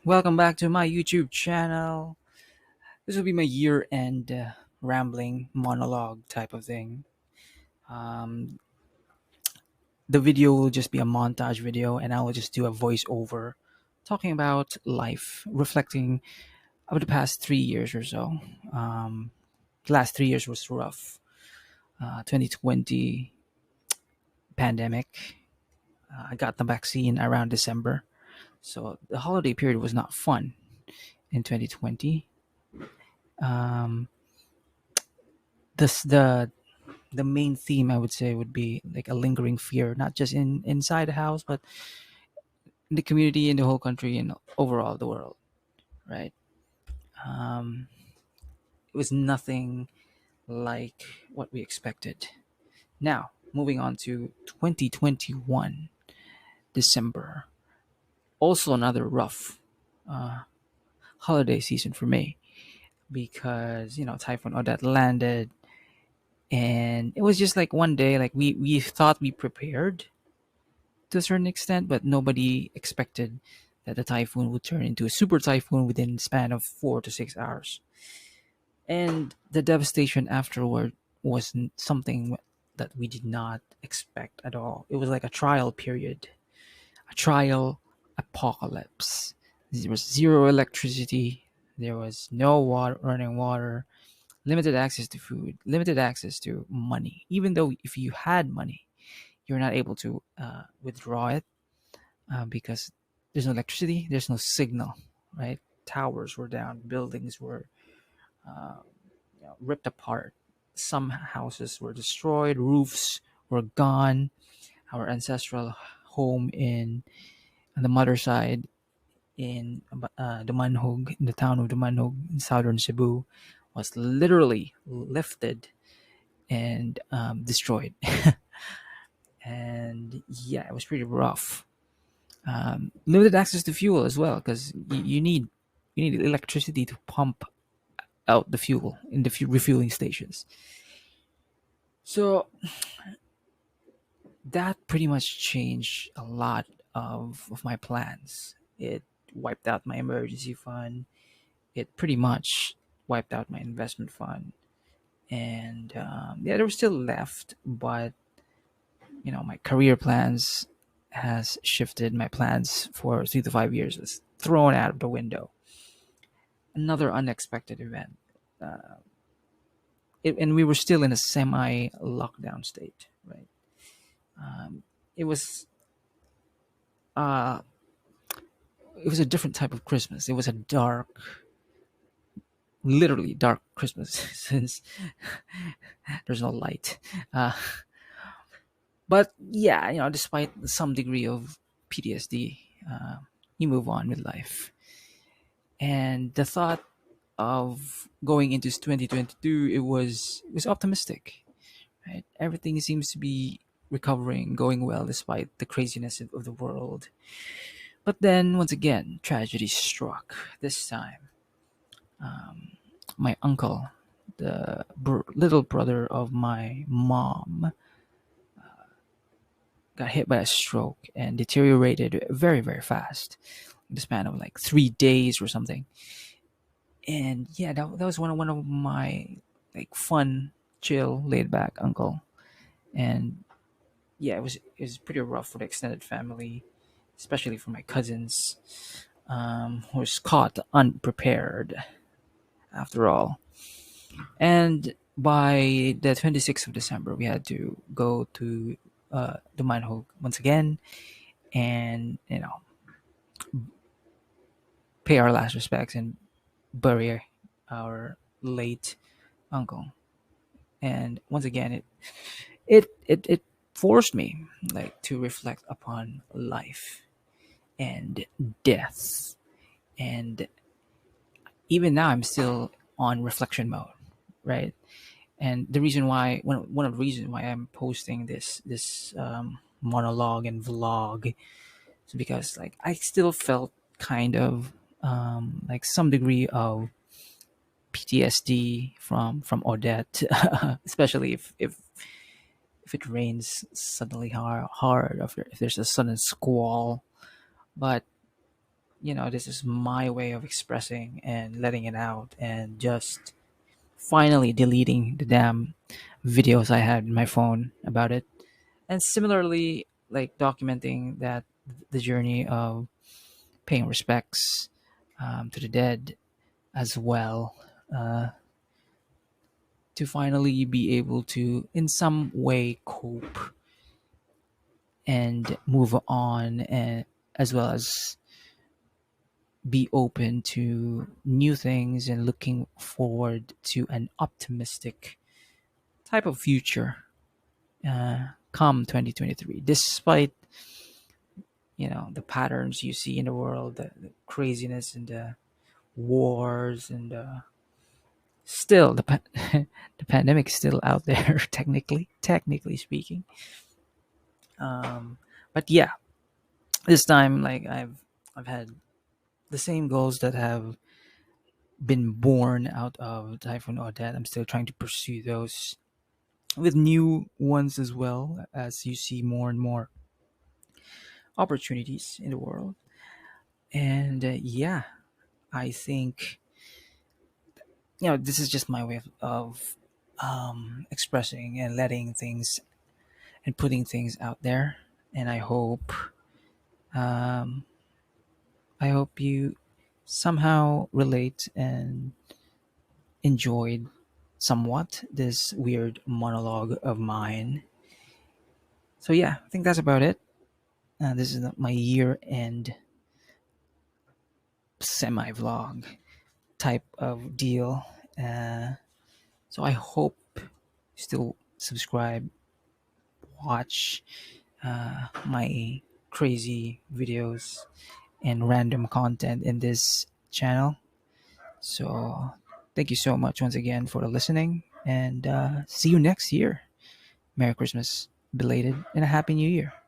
Welcome back to my YouTube channel. This will be my year-end rambling monologue type of thing. Um, the video will just be a montage video, and I will just do a voiceover talking about life, reflecting over the past 3 years or so. Um, the last 3 years was rough. 2020 pandemic. I got the vaccine around December, so the holiday period was not fun in 2020. Um, the main theme I would say would be like a lingering fear, not just inside the house, but in the community, in the whole country, and overall the world. Right? Um, it was nothing like what we expected. Now, moving on to 2021 December, also another rough uh, holiday season for me because Typhoon Odette landed, and it was just like one day, like we thought we prepared to a certain extent, but nobody expected that the typhoon would turn into a super typhoon within the span of 4 to 6 hours. And the devastation afterward was something that we did not expect at all. It was like a trial period, a trial apocalypse. There was zero electricity, there was no water, running water, limited access to food, limited access to money. Even though if you had money, you're not able to withdraw it because there's no electricity, there's no signal, right? Towers were down, buildings were uh, ripped apart, some houses were destroyed, roofs were gone. Our ancestral home on the mother side in Dumanhog, in the town of Dumanhog in southern Cebu, was literally lifted and destroyed. And yeah, it was pretty rough. Limited access to fuel as well because you need electricity to pump out the fuel in the refueling stations. So that pretty much changed a lot of my plans. It wiped out my emergency fund. It pretty much wiped out my investment fund, and yeah, there was still left, but my career plans has shifted. My plans for 3 to 5 years is thrown out of the window. Another unexpected event. And we were still in a semi lockdown state, right? Um, it was uh, it was a different type of Christmas. It was a dark, literally dark Christmas since there's no light. Uh, but yeah, despite some degree of PTSD, you move on with life. And the thought of going into 2022, it was optimistic, right? Everything seems to be recovering, going well despite the craziness of the world. But then once again, tragedy struck. This time, my uncle, the little brother of my mom, got hit by a stroke and deteriorated very, very fast in the span of like 3 days or something. And yeah, that was one of my like fun, chill, laid back uncle. And yeah, it was pretty rough for the extended family, especially for my cousins, who was caught unprepared after all. And by the 26th of December, we had to go to the manhole once again, and pay our last respects and bury our late uncle. And once again, it forced me like to reflect upon life and death. And even now I'm still on reflection mode, right? And the reason why one of the reasons why I'm posting this monologue and vlog is because like I still felt kind of like some degree of PTSD from Odette, especially if it rains suddenly hard, if there's a sudden squall. But this is my way of expressing and letting it out, and just finally deleting the damn videos I had in my phone about it. And similarly, like documenting that the journey of paying respects to the dead as well, uh, to finally be able to, in some way, cope and move on, and as well as be open to new things and looking forward to an optimistic type of future come 2023, despite the patterns you see in the world, the craziness and the wars, and still the pandemic is still out there, technically speaking. But yeah, this time, like, I've had the same goals that have been born out of Typhoon Odette. I'm still trying to pursue those with new ones as well, as you see more and more opportunities in the world. And yeah, I think this is just my way of expressing and letting things and putting things out there. And um, I hope you somehow relate and enjoyed somewhat this weird monologue of mine. So yeah, I think that's about it. This is my year-end semi-vlog type of deal. Uh, so I hope you still subscribe, watch my crazy videos and random content in this channel. So thank you so much once again for listening, and see you next year. Merry Christmas, belated, and a Happy New Year.